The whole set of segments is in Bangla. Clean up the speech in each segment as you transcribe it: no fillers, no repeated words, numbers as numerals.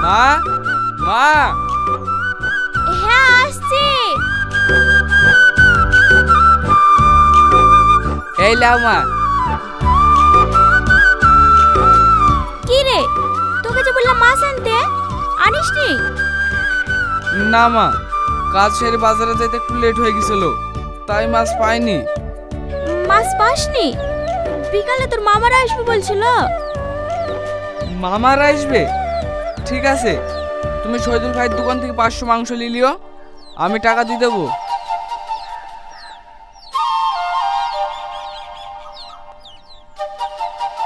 মা মা হ্যাঁ আসছি। এই লাও মা। কি রে, তোকে যে বললাম মাছ আনতে, আনিসনি? না মা, কাজ সেরে বাজারে যেতে একটু লেট হয়ে গেছিল, তাই মাছ পাইনি। মাছ পাসনি? বিকালে তোর মামারা আসবে বলছিল। মামারা আসবে? ঠিক আছে, তুমি শহীদুল ভাইয়ের দোকান থেকে 500 মাংস লিলিও, আমি টাকা দিয়ে দেবো।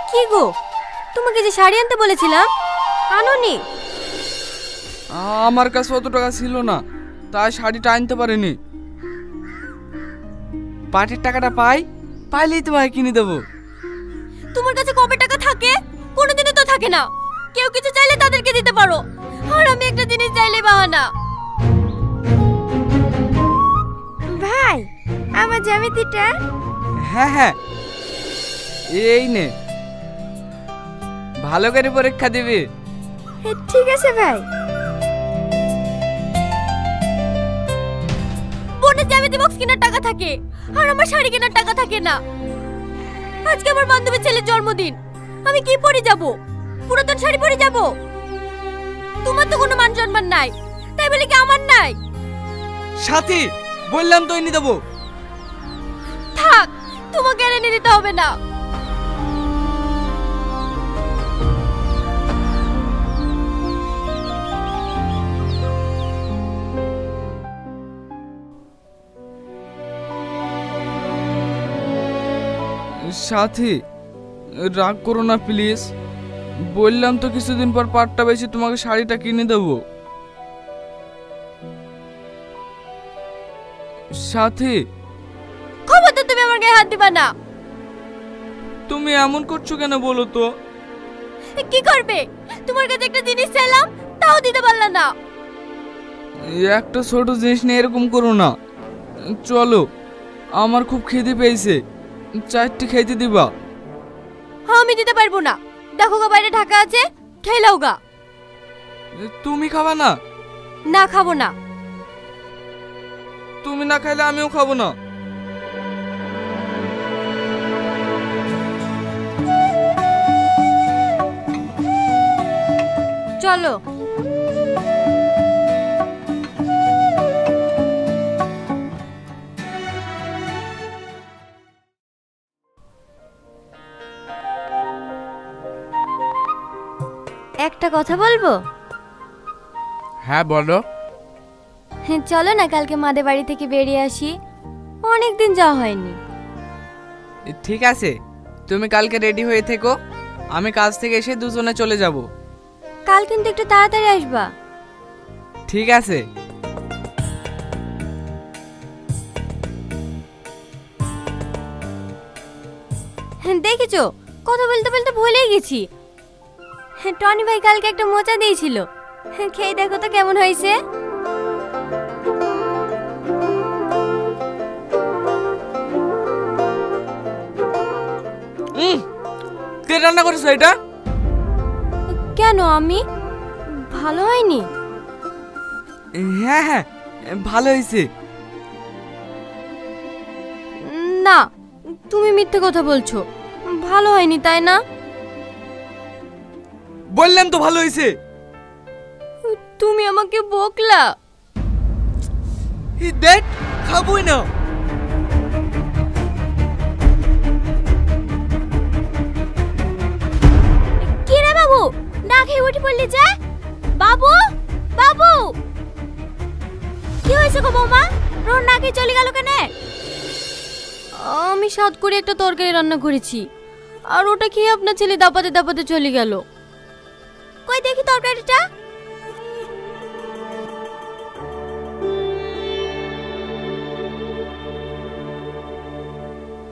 কি গো, তোমাকে যে শাড়ি আনতে বলেছিলাম আনোনি? আমার কাছে অত টাকা ছিল না, তাই শাড়িটা আনতে পারিনি। পাটের টাকাটা পাইলেই তোমায় কিনে দেবো। তোমার কাছে কবে টাকা থাকে? কোনোদিনও তো থাকে না। কেউ কিছু চাইলে তাদেরকে দিতে পারো, আর আমি একটা জিনিস চাইলে বাহানা। ভাই, আমার জ্যামিতিটা। হ্যাঁ হ্যাঁ, এই নে, ভালো করে পরীক্ষা দিবি। ঠিক আছে ভাই। বোনের জ্যামিতি বক্স কেনার টাকা থাকে, আর আমার শাড়ি কেনার টাকা থাকে না। আজকে আমার বান্ধবীর ছেলের জন্মদিন, আমি কি পরে যাব? পুরাতন শাড়ি পরে যাব? তোমার তো কোনো মান সম্মান নাই, তাই বলে কি আমার নাই? সাথী, বললাম তো এনে দেবো। থাক, তোমাকে এনে দিতে হবে না। সাথী, রাগ করো না প্লিজ, বললাম তো কিছুদিন পর পাটটা বেশি তোমাকে শাড়িটা কিনে দেবো। সাথী, খবরদার তুমি আমার গায়ে হাত দিবা না। তুমি এমন করছো কেন বলো তো? কি করবে? তোমার কাছে একটা জিনিস চাইলাম, তাও দিতে পারলা না। একটা ছোট জিনিস নিয়ে এরকম করো না। চলো, আমার খুব খিদে পেয়েছে, 4টি খেতে দিবা। আমি দিতে পারবো না, দেখো গা বাইরে ঢাকা আছে, খেলাও গা। তুমি খাবা না? না, খাবো না। তুমি না খাইলে আমিও খাবো না। চলো। একটা কথা বলবো? হ্যাঁ বলো। চলো না কালকে মাদের বাড়ি থেকে বেরিয়ে আসি, অনেকদিন যাওয়া হয়নি। ঠিক আছে, তুমি কালকে রেডি হয়ে থেকো, আমি কাজ থেকে এসে দুজনে চলে যাব। কাল কিন্তু একটু তাড়াতাড়ি আসবা। ঠিক আছে। দেখেছো, কথা বলতে বলতে ভুলেই গেছি। টনি ভাই কালকে একটা মোচা দিয়েছিল, খেয়ে দেখো তো কেমন হয়েছে। কে রান্না করেছো এটা? কেন, আমি? ভালো হয়নি? হ্যাঁ হ্যাঁ, ভালো হয়েছে। না, তুমি মিথ্যে কথা বলছো, ভালো হয়নি তাই না? বললাম তো ভালো হয়েছে। তুমি আমাকে বকলা। দেখ, খাবোই না। কি রে বাবু, না খেয়ে উঠে পড়লি যে? বাবু, বাবু, কি হয়েছে গো বৌমা? রোন না খেয়ে চলে গেল কেন? আমি স্বাদ করে একটা তরকারি রান্না করেছি, আর ওটা খেয়ে আপনার ছেলে দাপাতে দাপাতে চলে গেল। কই দেখি তরকারিটা।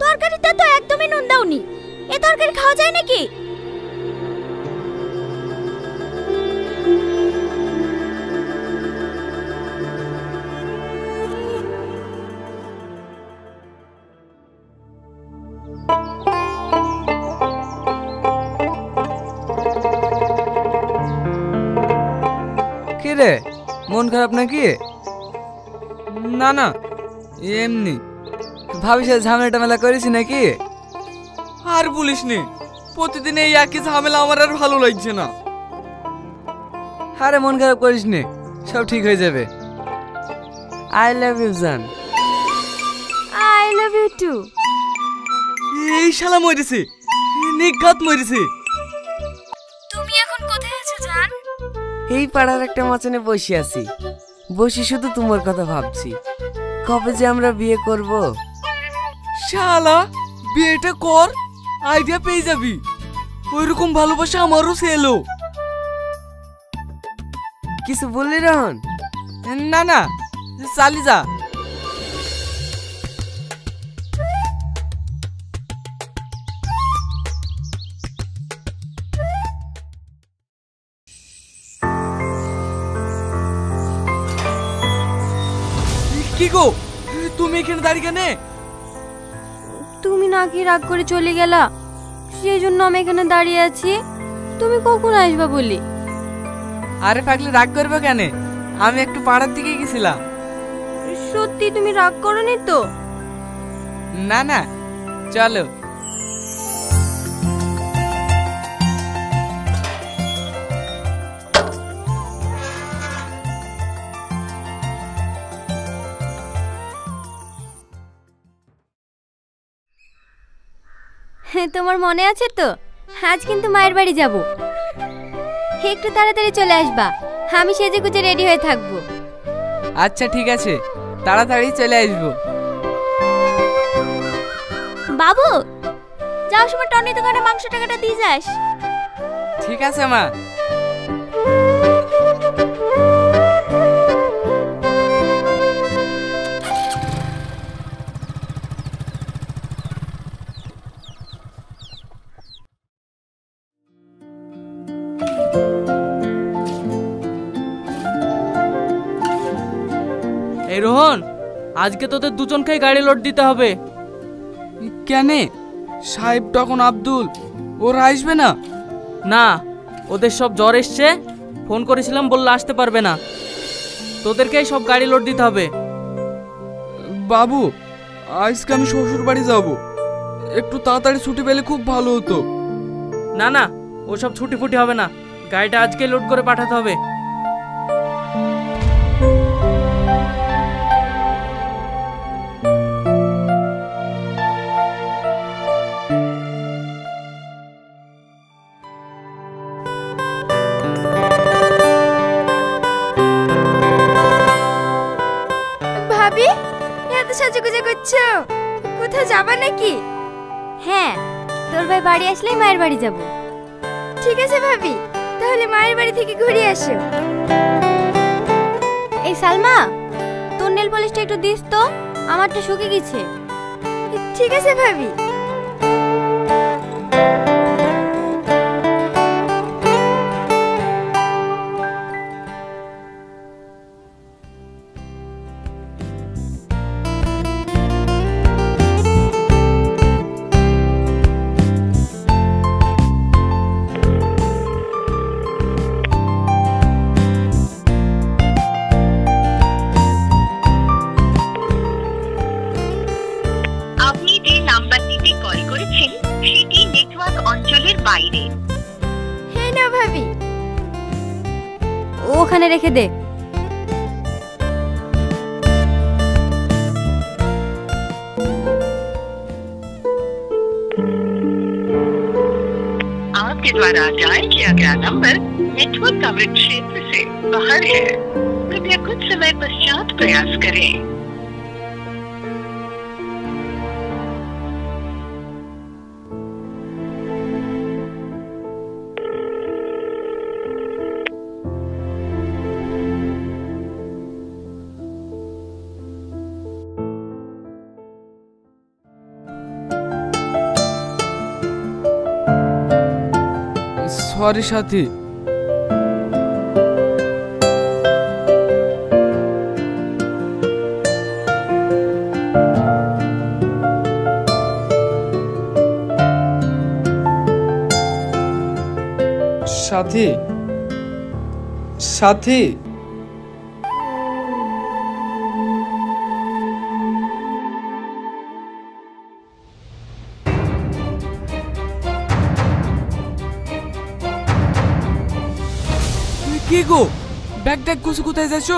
তরকারিটা তো একদমই নুন দাওনি, এ তরকারি খাওয়া যায় নাকি? কিরে, মন খারাপ নাকি? না না, এমনি। ভাবির সাথে ঝামেলা টামেলা করেছি নাকি? আর বলিস নি, প্রতিদিন এই একই ঝামেলা আমার আর ভালো লাগছে না। আরে মন খারাপ করিস নি, সব ঠিক হয়ে যাবে। আই লাভ ইউ জান। I love you too. এই শালা মরেছে, নিঘাত মরেছে। তুমি এখন কোথায় আছো জান? এই পাড়ার একটা মাচানে বসে আছি, বসে শুধু তোমার কথা ভাবছি, কবে যে আমরা বিয়ে করব। শালা বিয়েটা কর, আইডিয়া পেয়ে যাবি। ওইরকম ভালোবাসা আমারও ছিল। কিছু বললি রহন? না না, চালি যা। কি গো, তুমি এখানে দাঁড়িয়ে কেন? তুমি নাকি রাগ করে চলে গেলা, সেই জন্য আমি এখানে দাঁড়িয়ে আছি। তুমি কখন আসবা বলি? আরে পাগলি, রাগ করবে কেন? আমি একটু পাড়ার দিকে গেছিলাম। সত্যি তুমি রাগ করোনি তো? না না, চলো। তোমার মনে আছে তো, আজ কিন্তু মায়ের বাড়ি যাব। একটু তাড়াতাড়ি চলে আসবা, আমি সেজে গুজে রেডি হয়ে থাকবো। আচ্ছা ঠিক আছে, তাড়াতাড়ি চলে আসবো। বাবু, যাও সময় টনি দোকানে মাংস টাকাটা দিয়ে যাস। ঠিক আছে মা। এই রোহন, আজকে তোদের দুজনকেই গাড়ি লোড দিতে হবে। কেন? সাহেব তখন আব্দুল ওরা আসবে না? না, ওদের সব জ্বর এসছে, ফোন করেছিলাম, বললে আসতে পারবে না। তোদেরকেই সব গাড়ি লোড দিতে হবে। বাবু, আজকে আমি শ্বশুর বাড়ি যাব, একটু তাড়াতাড়ি ছুটি পেলে খুব ভালো হতো। না না, ওসব ছুটি ফুটি হবে না, গাড়িটা আজকে লোড করে পাঠাতে হবে। ভাবি, এত সাজুগুজু করছো, কোথায় যাবা নাকি? হ্যাঁ, তোর ভাই বাড়ি আসলেই মায়ের বাড়ি যাব। ঠিক আছে ভাবি, তাহলে মায়ের বাড়ি থেকে ঘুরে আসো। এই সালমা, তোর নেল পলিশটা একটু দিস তো, আমারটা শুকিয়ে গেছে। ঠিক আছে ভাবি। ওখানে রেখে দে। आपके द्वारा डायल किया गया नंबर नेटवर्क कवरेज क्षेत्र से बाहर है, कृपया कुछ समय पश्चात प्रयास करें। সরি সাথী। সাথী, সাথী, কি গো ব্যাগ ট্যাগ গুছে কোথায় যাচ্ছো?